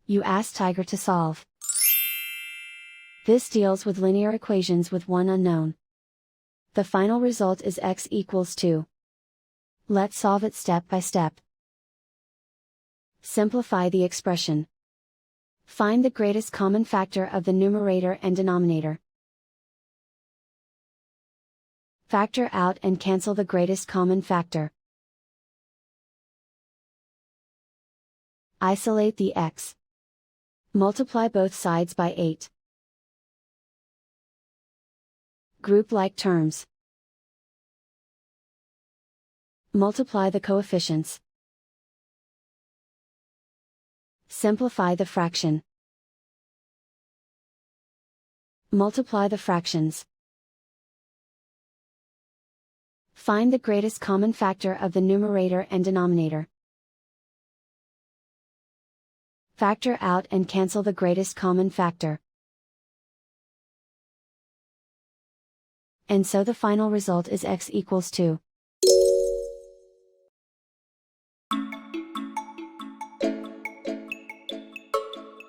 You ask Tiger to solve. This deals with linear equations with one unknown. The final result is x equals 2. Let's solve it step by step. Simplify the expression. Find the greatest common factor of the numerator and denominator. Factor out and cancel the greatest common factor. Isolate the x. Multiply both sides by 8. Group like terms. Multiply the coefficients. Simplify the fraction. Multiply the fractions. Find the greatest common factor of the numerator and denominator. Factor out and cancel the greatest common factor. And so the final result is x equals 2.